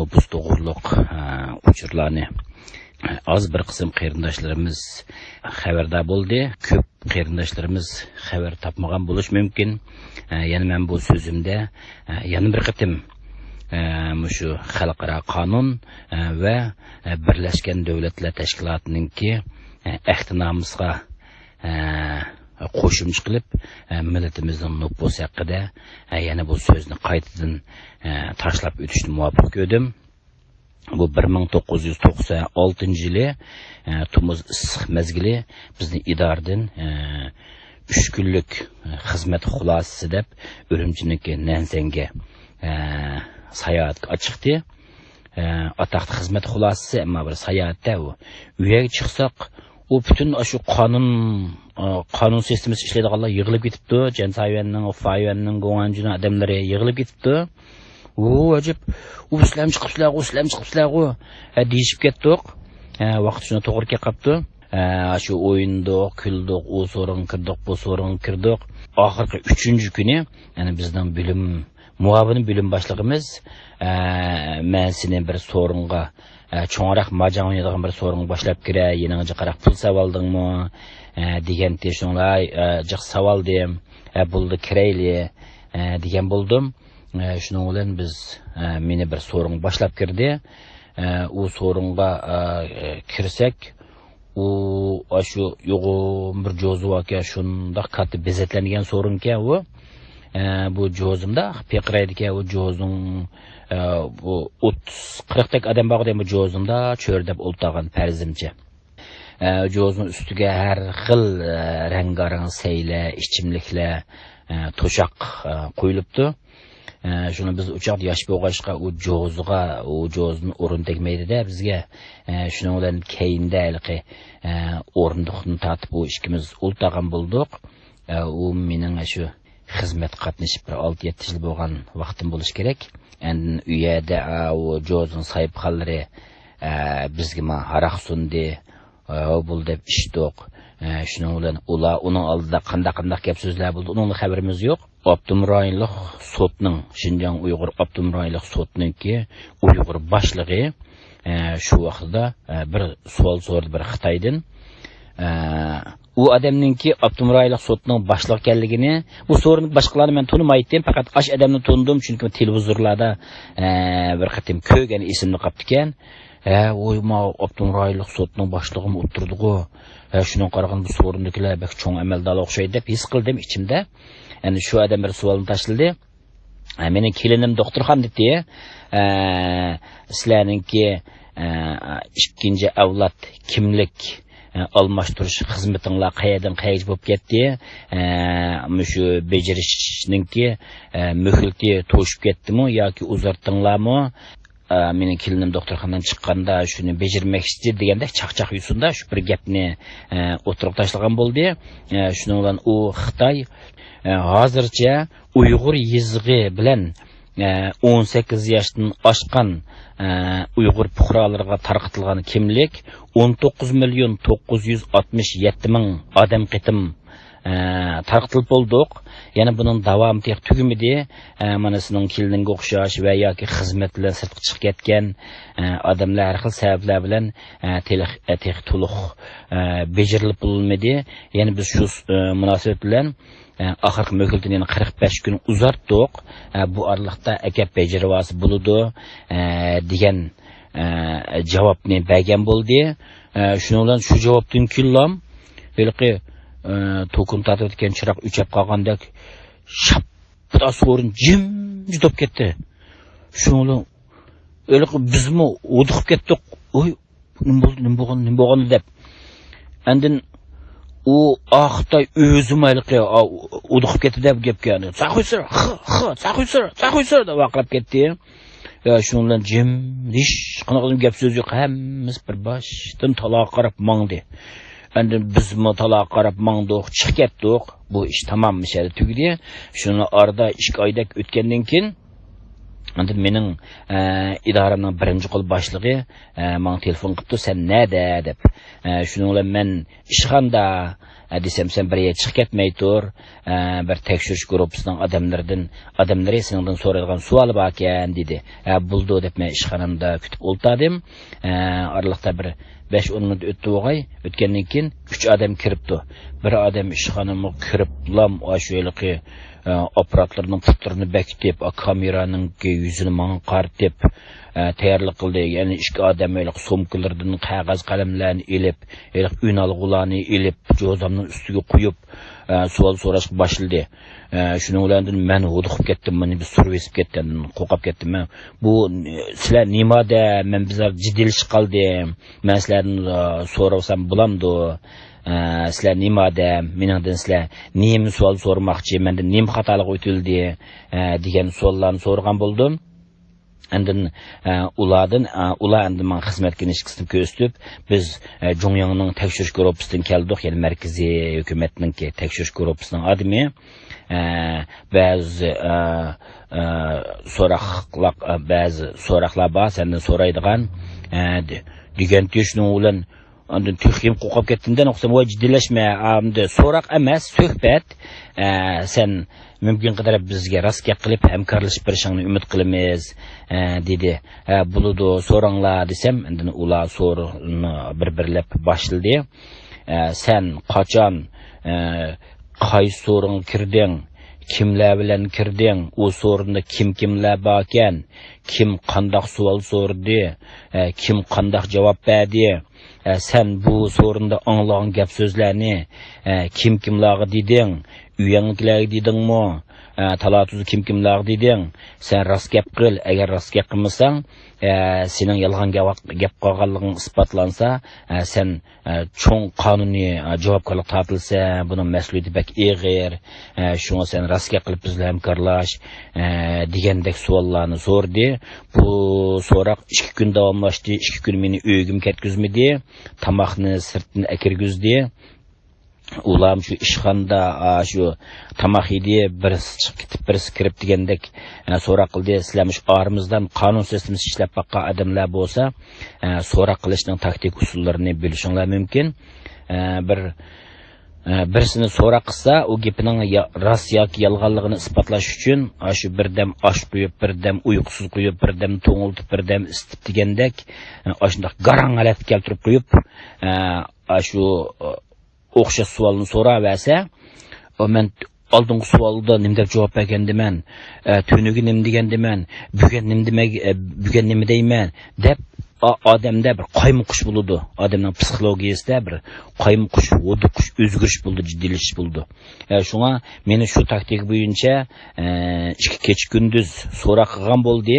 nüfus doğruluq uçurlarını az bir qism qarindoshlarimiz xabardor bo'ldi. Ko'p qarindoshlarimiz xabar topmagan bo'lish mumkin. Yana men bu so'zimda yana bir qatim shu xalqaro qonun va Birlashgan Davlatlar Tashkilotininki ehtinamizga qo'shimcha qilib millatimizning nüfus haqida yana bu so'zni qaytadan tashlab o'tishni muvaffaq ko'rdim. Bu 1996 yılı Tumuz issiq mezgili bizni idardan 3 günlük xizmat xulosi deb Urumchidagi Nansanga sayohatga chiqdi. Ataqli xizmat xulosasi, ammo bir sayohatda u uyga chiqsaq, u butun shu qonun sistemasi ishlaydiganlar yig'ilib ketibdi. Jansayevanning, Ufayevanning, Go'anjini odamlari yig'ilib ketibdi. Acaba uslam chiqibsizlar deyishib ketdik. Vaqt shuni to'g'ri kelibdi. Shu o'yindik, kuldik, u so'rin kirdik, bu so'rin kirdik. Oxirgi 3-kuni, ya'ni bizning muavin bilim boshlig'imiz men seni bir so'ringa cho'ngroq majang o'ynaydigan bir so'ringa boshlab kira, yangicha qaraq pul savaldingmi degan teshinglar, jiq savaldim, bo'ldi kirayli degan bo'ldim. Şunun bilan biz meni bir so'rin boshlab kirdi. U so'ringa kirsak, u shu yo'g'im bir jo'zuv aka shundoq katta bezatlangan so'rinkan u. Bu jo'zimda peqiraydigan u jo'zning bu 30-40 tak odam bor bu jo'zimda cho'rdab o'ltagan farzimcha. Jo'zning ustiga har xil rangarang sayla, ichimliklar, to'shaq qo'yilibdi. Şunu biz uçakta yaş boğaşqa o jo'zni o'rin tegmaydi-da bizga. Shuning bilan keyinda ilqi o'rindiqni tatib o ikkimiz o'ltagan bo'ldik. U mening shu xizmat qatnashib 6-7 yil bo'lgan vaqtim bo'lish kerak. Endi uyada o jo'zning sahibxonlari bizga haraq sundi, bul deb ishdik. Shuning bilan ular uning oldida qanday gap so'zlar bo'ldi, uning xabarimiz yo'q. Abdumrayonlik sotning, Şinjan Uyg'ur Abdumrayonlik sotninki Uyg'ur boshlig'i shu vaqtda bir savol so'radi bir Xitoydan. U odamninki Abdumrayonlik sotning boshlig'i ekanligini, bu so'rni boshqalarni men tanimaydim, faqat ash odamni tanidim, chunki televizorlarda bir qatim ko'rgan ismini qopdi ekan. Oyma Abdumrayonlik sotning boshlig'imi o'tirdi-ku. Shunga qaragan bu so'rindikilar bak cho'ng amaldor o'xshaydi deb his qildim ichimda. Yani şu adam bir sualını taşıldı. Benim kelinim doktorxon dedi. Sizlerinki ikinci avlat kimlik almashtirish xizmatinglar qayerdan qayga bo'lib ketdi? Shu bejirishningki muhlati to'shib ketdimi yoki uzartdinglarmi? Mening kelinim doktorxonadan chiqqanda shuni bejirmoqchi deganda chaqchaq yusunda shu bir gapni o'tirib tashlagan bo'ldi. Shuning bilan u Xitoy hozircha Uyg'ur yezig'i bilan 18 yoshdan oshgan Uyg'ur fuqarolariga tarqatilgan kimlik 19,967,000 odam qitim tarqatilib bo'ldik. Yana buning davomi tugimidi. Mana sizning kelininga o'xshash va yoki xizmat bilan sirtqa chiqib ketgan odamlar har xil sabablar bilan to'liq bejirilib bo'lmadi. Ya'ni biz shu munosabat bilan oxirgi muhlatini 45 kun uzartdik. Bu oraliqda akab bejirvasi bo'ladi degan javobni bergan bo'ldi. Shuning bilan shu javobdan keyin belki to'kin tatib o'tgan chiroq o'chib qolgandek shapda so'rin jimjit bo'lib ketdi. Shuni o'liq bizmi o'diqib ketdik. Oy, nima bo'lgan deb. Endi u Xitoy o'zi mayliqi o'diqib ketdi deb gapga. Saxoysir deb vaqirab ketdi. Shundan bilan jim hech qanaqa gap so'z yo'q. Hammamiz bir boshdan taloq qarab mangdi. Endi biz mutaloq qarab mangdiq, chiqib ketdik. Bu ish tamom mishadi tugdi. Shuni orada 2 oydak o'tgandan keyin endi mening idoramning birinchi qo'l boshlig'i menga telefon qilibdi, sen nada deb. Shuning bilan men ishxonda desem sen bir yer chiqib ketmay tur, bir tekshirish guruhining odamlari sendan so'raydigan savol bor ekan dedi. Buldi deb men ishxonamda kutib o'ltirdim. Aralıqda bir 5-10 minut o'tdi o'g'ay. O'tgandan keyin 3 odam kiribdi. Bir odam ishxonamga kirib, lam o'sha aparatlarning putlarini bekitib, kameraning yuzini menga qaratib tayyorlik qildi. Ya'ni ikki odam o'ylab sumkalardan qog'oz qalamlarni ilib, unalg'ularni ilib, jo'zamning ustiga qo'yib savol so'rashga boshladi. Shuning bilan men o'diqib ketdim, meni bir survesib ketdim, qo'qab ketdim. Men bu sizlar nimada men bizlar jiddiylik qildim. Men sizlardan so'rasam bo'lamdi. Sizlar nimada meningdan sizlar nima savol so'ramoqchi, mendan nima xatolik o'tildi degan savollarni so'ragan bo'ldim. Andın ular endi men xizmatga nishqisini ko'rsatib, biz Jongyangning tekshirish guruhidan keldik, ya'ni markaziy hukumatning tekshirish guruhining odami. Ba'zi so'roqlar bor, sendan so'raydigan degan shuning bilan ondan tüxim qo'qib ketdimdan o'xsam va jiddilashma, amdi so'roq emas, suhbat. Sen mümkün qadar bizga rostga qilib hamkorlashib berishingni umid qilamiz dedi. Buludu so'ranglar desam, endi ular so'rni bir-birlab boshladi. Sen qachon qaysi so'ringa kirding? Kimlar bilan kirding? U so'rinda kimlar bor ekan? Kim qanday savol so'rdi? Kim qanday javob berdi? Sen bu so'rinda anglagan gap so'zlarni kimlarga deding? Uyanglarga dedingmi? Talatuzı kimlarga deding? Sen rost gap qil. Agar rost gap qilmasang, sening yolg'on gap qilganliging isbotlansa, sen cho'ng qonuniy javobgarlik tortilsa, buning mas'uliyati bak og'ir. Shunga sen rost gap qilib bizlar hamkorlash degandek savollarni so'rdi. Bu so'roq 2 kun davomlashdi. 2 kun meni uyga ketkizmadi. Tamoqni sirtdan akirgizdi. Ulam şu ishxonda şu tamoq yedi, birisi chiqib ketib, birisi kirib degandek so'roq qildi. Sizlarmish oramizdan qonun sistemasi ishlab baqqan odamlar bo'lsa, so'roq qilishning taktik usullarini bilishinglar mumkin. Birisini so'roq qilsa, u gapining rost yoki yolg'onligini isbotlash uchun shu birdam osh qo'yib, birdam uyqusiz qo'yib, birdam to'ngiltib, birdam isitib degandek shunday garang holat keltirib qo'yib, shu o'xshash savolni so'raversa, men oldingi savolda nima deb javob bergandiman, tuniga nima degandiman, bugun nima deyman deb odamda bir qaymoqish bo'ldi. Odamning psixologiyasida bir qaymoqish, o'diqish, o'zgarish bo'ldi, jiddiylashish bo'ldi. Shunga meni shu taktika bo'yicha kecha kunduz so'roq qilgan bo'ldi.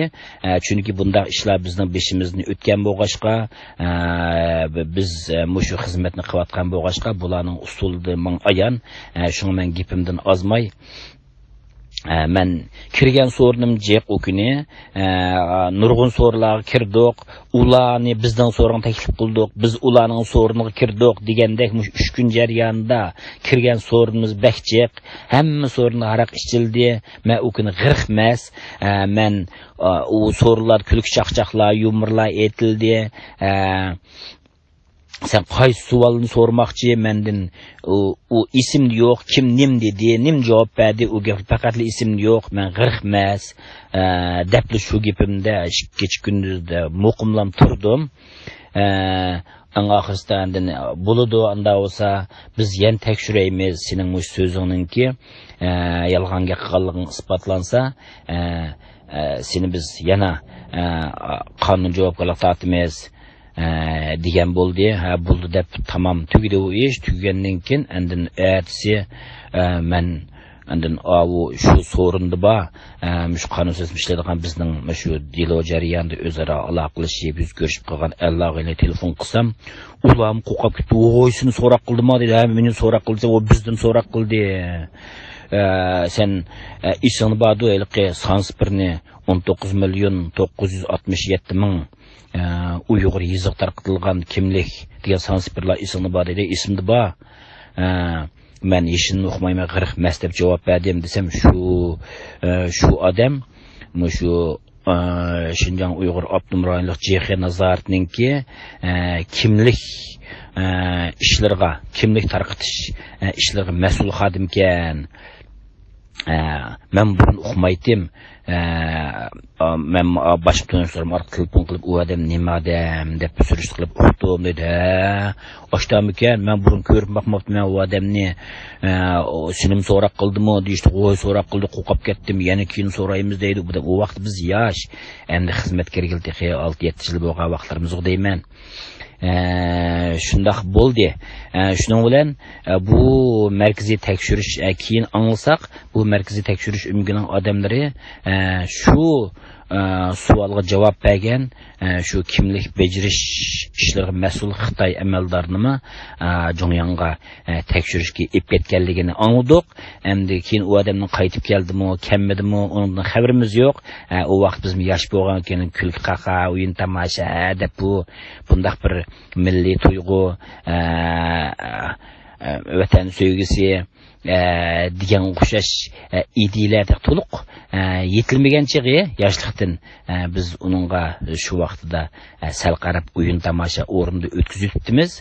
Chunki bunday ishlar bizning beshimizni o'tgan bo'lg'ashqa, biz mushu xizmatni qilayotgan bo'lg'ashqa, bularning usulida men ayon. Shunga men gapimdan ozmay men kirgan so'rnim jiq o kuni nurg'un so'rlarga kirdik, ularni bizdan so'rgan taklif qildik, biz ularning so'riniga kirdik degandek 3 kun jarayonida kirgan so'rimiz bakjiq, hamma so'rni haraq ichildi. Men o kuni g'irqmas, men u so'rlar kulki chaqchaqlar, yumorlar aytildi. Sen qaysi savolni so'ramoqchi, mendan u ism yo'q, kim nim dedi, nim javob berdi, u gap faqat ism yo'q, men g'irqmas debli shu gapimda kecha kunduzda muqimlam turdim. Oxirida bo'ladi, anda bo'lsa biz yana tekshiraymiz sening bu so'zingninki yolg'onga qilganliging isbotlansa, seni biz yana qonun javobgarlik tortamiz degan bo'ldi. Bo'ldi deb tamom tugadi u ish. Tugagandan keyin endi ertasi men endi shu so'rinda bor, shu qonun sistemasi ishlaydigan bizning shu dilo jarayonida o'zaro aloqalashib yuz ko'rishib qolgan Allohga telefon qilsam, ulam qo'qib ketdi. O'ysini so'roq qildimi dedi. Meni so'roq qilsa, u bizdan so'roq qildi. Sen isingni bordi, elqi Sanspirni 19.967.000 Uyg'ur yezib tarqatilgan kimlik degan Sanspirlar ismini bor dedi. Ismida bor. Men ishini o'qimayman, g'irqmas deb javob berdim desam, shu odam shu Şinjan Uyghur Abdum rayonluq Cexi Nazartninki kimlik ishlarga kimlik tarqitish ishlarga mas'ul xodimkan. Men burun uqmaydim. Men boshqa tanishlarım orqali telefon qilib, "U odam nima odam?" deb surishti qilib uqdim dedi. "Oshtammikan, men burun ko'rib boqmabman u odamni. Sinim so'roq qildimi?" deyishdi. "Qo'y so'roq qildi, qo'qib ketdim. Yana keyin so'raymiz" deydi. Bu vaqt biz yosh. Endi xizmatga keldi 6-7 yil bo'lgan vaqtlarimiz deyman. Shundaq bo'ldi. Shuning bilan bu markaziy tekshirish keyin anglsak, bu markaziy tekshirish umgining odamlari shu savolga javob bergan shu kimlik bejirish ishlariga mas'ul Xitoy amaldornimi Jongyangga tekshirishga ep ketganligini angladik. Endi keyin u odamning qaytib keldimi, kelmadimi, undan xabarimiz yo'q. U vaqt biz yosh bo'lgan ekan, kulki qaqa, o'yin tomosha deb bundaq bir milliy tuyg'u, vatan sevgisi degan o'xshash ideyalarga to'liq yetilmagan chig'i yoshlikdan biz uningga shu vaqtida sal qarab o'yin tomosha o'rinda o'tkazibdimiz.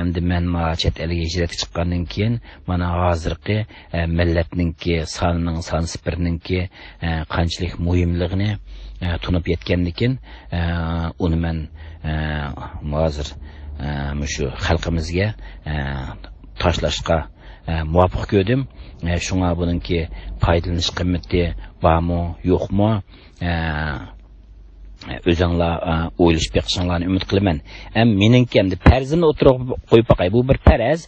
Endi men chet elga hijrat chiqqandan keyin mana hozirgi millatninki son sipirninki qanchalik muhimligini tunib yetganlikin uni men hozir shu xalqimizga tashlashga muvaffaq ko'rdim. Shunga buningki foydalanish qimmati bormi, yo'qmi? O'zinglar o'ylashib beqishinglarni umid qilaman. Meningki endi farzimni o'tirib qo'yib boqay. Bu bir faraz.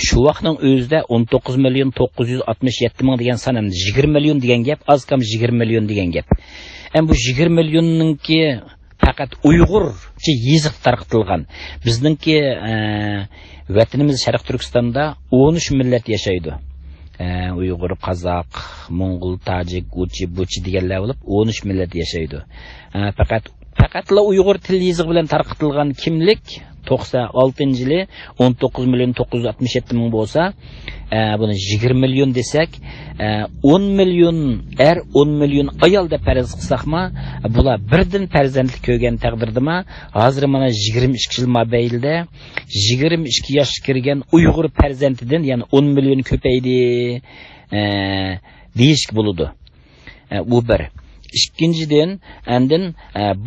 Shu vaqtning o'zida 19,967,000 degan son, endi 20 million degan gap, az kam 20 million degan gap. Bu 20 millionninki faqat Uyg'urcha yeziq tarqatilgan. Bizningki vatanimiz Sharq Turkistonda 13 millat yashaydi. Uyg'ur, Qozoq, Mo'ng'ul, Tojik, Uchi, Buchi deganlar bo'lib 13 millat yashaydi. Faqatla Uyg'ur til yeziq bilan tarqatilgan kimlik 96-yili 19,967,000 bo'lsa, buni 20 million desak, 10 million 10 million ayol deb faraz qilsakmi, bular birdan farzandli ko'rgan taqdirdami, hozir mana 22 yil mobaynida 22 yoshga kirgan Uyg'ur farzandidan, ya'ni 10 million ko'paydi deyish bo'ladi. Bu bir. Ikkinchidan, andin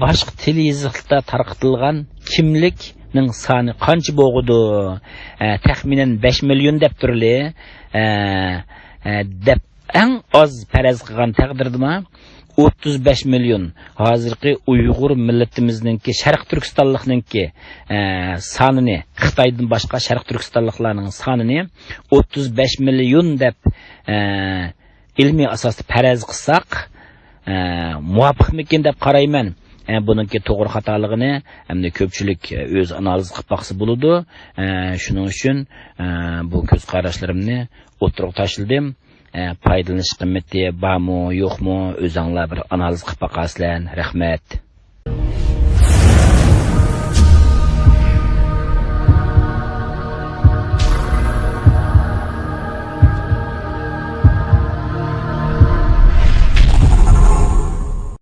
boshqa til yeziqda tarqatilgan kimlik soni qancha bo'lg'udi? Taxminan 5 million deb turli. Deb eng oz faraz qilgan taqdirdami 35 million hozirgi Uyg'ur millatimizningki Sharq Turkistonlikninki sonini, Xitoydan boshqa Sharq Turkistonliklarning sonini 35 million deb ilmiy asosda faraz qilsak, muvofiqmikin deb qarayman. Buningki to'g'ri xatoligini hamda ko'pchilik o'z analiz qilib baqsa bo'ladi. Shuning uchun bu ko'z qarashlarimni o'tirib tashladim. Foydalanish qimmati bormi, yo'qmi, o'zinglar bir analiz qilib baqasizlar. Rahmat.